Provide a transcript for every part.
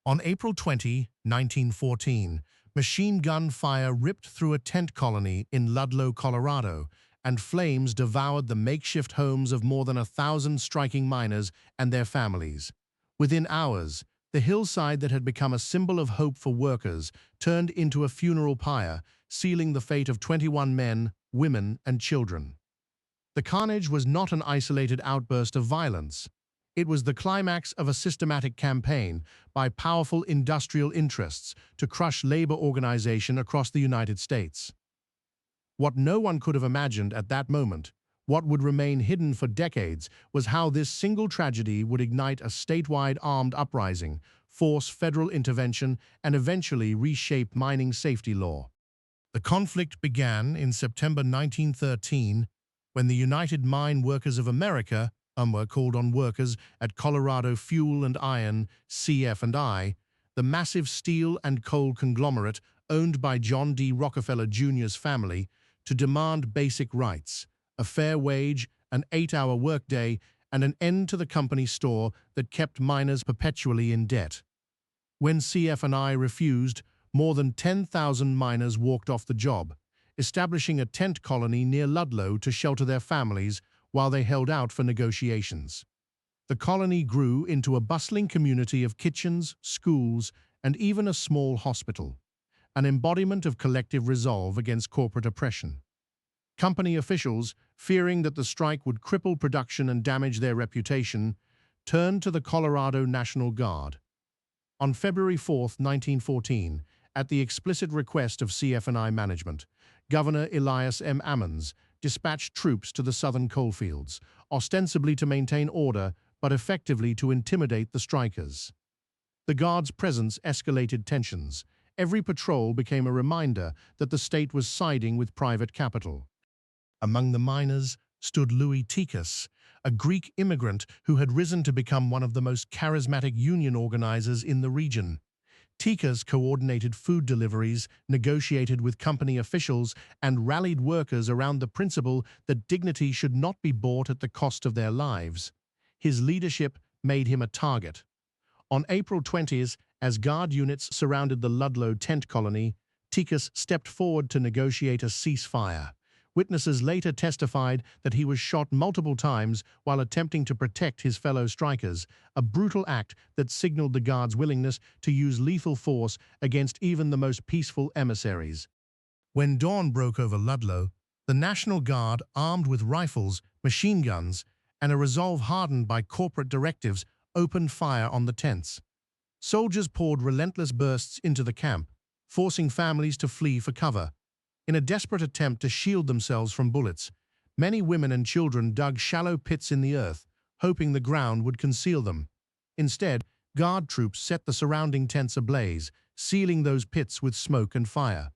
On April 20, 1914, machine gun fire ripped through a tent colony in Ludlow, Colorado, and flames devoured the makeshift homes of more than 1,000 striking miners and their families. Within hours, the hillside that had become a symbol of hope for workers turned into a funeral pyre, sealing the fate of 21 men, women, and children. The carnage was not an isolated outburst of violence. It was the climax of a systematic campaign by powerful industrial interests to crush labor organization across the United States. What no one could have imagined at that moment, what would remain hidden for decades, was how this single tragedy would ignite a statewide armed uprising, force federal intervention, and eventually reshape mining safety law. The conflict began in September 1913 when the United Mine Workers of America, UMWA, called on workers at Colorado Fuel and Iron, CF&I, the massive steel and coal conglomerate owned by John D. Rockefeller Jr.'s family, to demand basic rights, a fair wage, an 8-hour workday, and an end to the company store that kept miners perpetually in debt. When CF&I refused, more than 10,000 miners walked off the job, establishing a tent colony near Ludlow to shelter their families while they held out for negotiations. The colony grew into a bustling community of kitchens, schools, and even a small hospital, an embodiment of collective resolve against corporate oppression. Company officials, fearing that the strike would cripple production and damage their reputation, turned to the Colorado National Guard. On February 4, 1914, at the explicit request of CF&I management, Governor Elias M. Ammons dispatched troops to the southern coalfields, ostensibly to maintain order, but effectively to intimidate the strikers. The Guard's presence escalated tensions. Every patrol became a reminder that the state was siding with private capital. Among the miners stood Louis Tikas, a Greek immigrant who had risen to become one of the most charismatic union organizers in the region. Tikas coordinated food deliveries, negotiated with company officials, and rallied workers around the principle that dignity should not be bought at the cost of their lives. His leadership made him a target. On April 20th, as Guard units surrounded the Ludlow tent colony, Tikas stepped forward to negotiate a ceasefire. Witnesses later testified that he was shot multiple times while attempting to protect his fellow strikers, a brutal act that signaled the Guard's willingness to use lethal force against even the most peaceful emissaries. When dawn broke over Ludlow, the National Guard, armed with rifles, machine guns, and a resolve hardened by corporate directives, opened fire on the tents. Soldiers poured relentless bursts into the camp, forcing families to flee for cover. In a desperate attempt to shield themselves from bullets, many women and children dug shallow pits in the earth, hoping the ground would conceal them. Instead, Guard troops set the surrounding tents ablaze, sealing those pits with smoke and fire.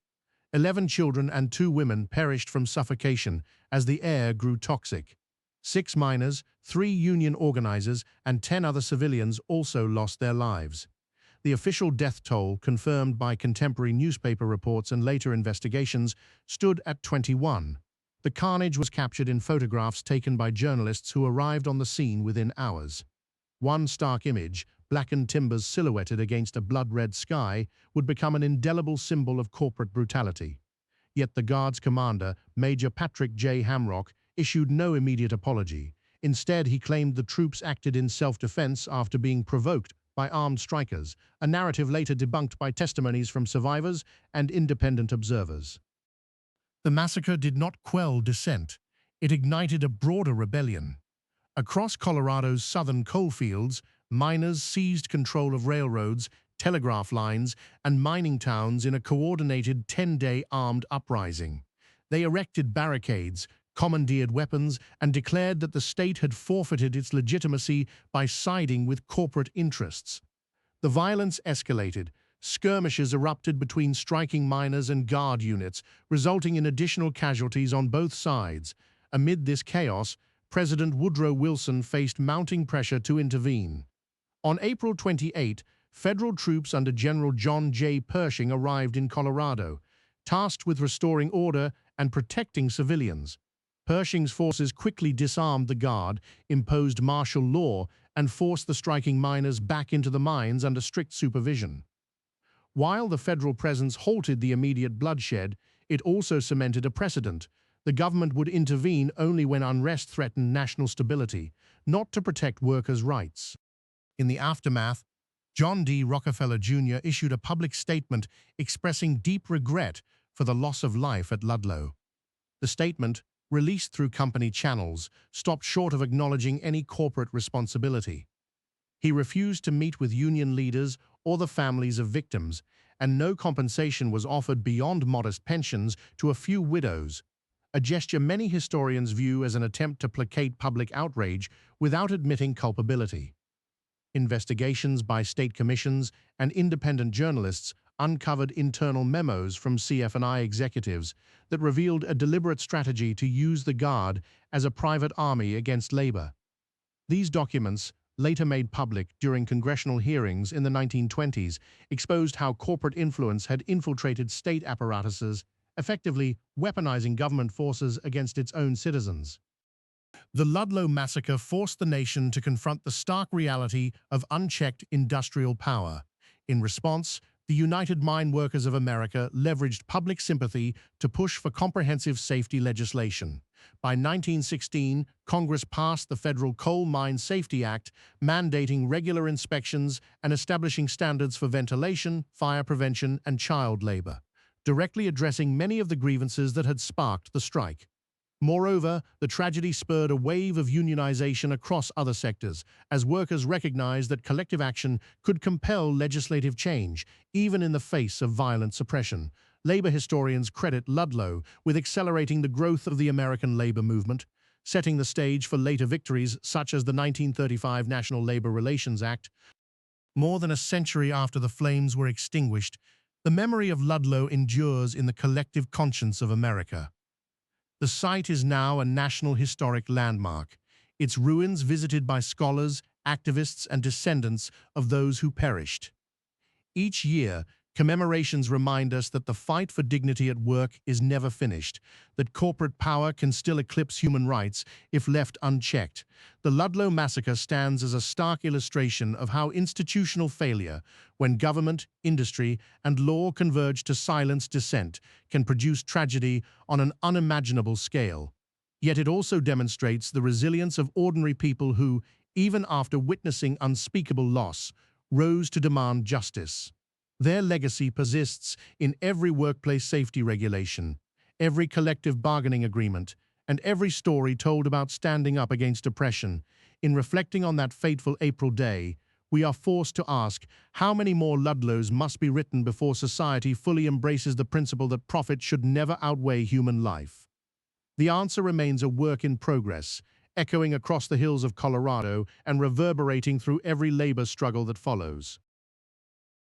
11 children and 2 women perished from suffocation as the air grew toxic. 6 miners, 3 union organizers, and 10 other civilians also lost their lives. The official death toll, confirmed by contemporary newspaper reports and later investigations, stood at 21. The carnage was captured in photographs taken by journalists who arrived on the scene within hours. One stark image, blackened timbers silhouetted against a blood-red sky, would become an indelible symbol of corporate brutality. Yet the Guard's commander, Major Patrick J. Hamrock, issued no immediate apology. Instead, he claimed the troops acted in self-defense after being provoked by armed strikers, a narrative later debunked by testimonies from survivors and independent observers. The massacre did not quell dissent. It ignited a broader rebellion. Across Colorado's southern coalfields, miners seized control of railroads, telegraph lines, and mining towns in a coordinated 10-day armed uprising. They erected barricades, commandeered weapons, and declared that the state had forfeited its legitimacy by siding with corporate interests. The violence escalated. Skirmishes erupted between striking miners and Guard units, resulting in additional casualties on both sides. Amid this chaos, President Woodrow Wilson faced mounting pressure to intervene. On April 28, federal troops under General John J. Pershing arrived in Colorado, tasked with restoring order and protecting civilians. Pershing's forces quickly disarmed the Guard, imposed martial law, and forced the striking miners back into the mines under strict supervision. While the federal presence halted the immediate bloodshed, it also cemented a precedent. The government would intervene only when unrest threatened national stability, not to protect workers' rights. In the aftermath, John D. Rockefeller Jr. issued a public statement expressing deep regret for the loss of life at Ludlow. The statement, released through company channels, stopped short of acknowledging any corporate responsibility. He refused to meet with union leaders or the families of victims, and no compensation was offered beyond modest pensions to a few widows, a gesture many historians view as an attempt to placate public outrage without admitting culpability. Investigations by state commissions and independent journalists uncovered internal memos from CF&I executives that revealed a deliberate strategy to use the Guard as a private army against labor. These documents, later made public during congressional hearings in the 1920s, exposed how corporate influence had infiltrated state apparatuses, effectively weaponizing government forces against its own citizens. The Ludlow Massacre forced the nation to confront the stark reality of unchecked industrial power. In response, the United Mine Workers of America leveraged public sympathy to push for comprehensive safety legislation. By 1916, Congress passed the Federal Coal Mine Safety Act, mandating regular inspections and establishing standards for ventilation, fire prevention, and child labor, directly addressing many of the grievances that had sparked the strike. Moreover, the tragedy spurred a wave of unionization across other sectors, as workers recognized that collective action could compel legislative change, even in the face of violent suppression. Labor historians credit Ludlow with accelerating the growth of the American labor movement, setting the stage for later victories such as the 1935 National Labor Relations Act. More than a century after the flames were extinguished, the memory of Ludlow endures in the collective conscience of America. The site is now a National Historic Landmark, its ruins visited by scholars, activists, and descendants of those who perished. Each year, commemorations remind us that the fight for dignity at work is never finished, that corporate power can still eclipse human rights if left unchecked. The Ludlow Massacre stands as a stark illustration of how institutional failure, when government, industry, and law converge to silence dissent, can produce tragedy on an unimaginable scale. Yet it also demonstrates the resilience of ordinary people who, even after witnessing unspeakable loss, rose to demand justice. Their legacy persists in every workplace safety regulation, every collective bargaining agreement, and every story told about standing up against oppression. In reflecting on that fateful April day, we are forced to ask how many more Ludlows must be written before society fully embraces the principle that profit should never outweigh human life. The answer remains a work in progress, echoing across the hills of Colorado and reverberating through every labor struggle that follows.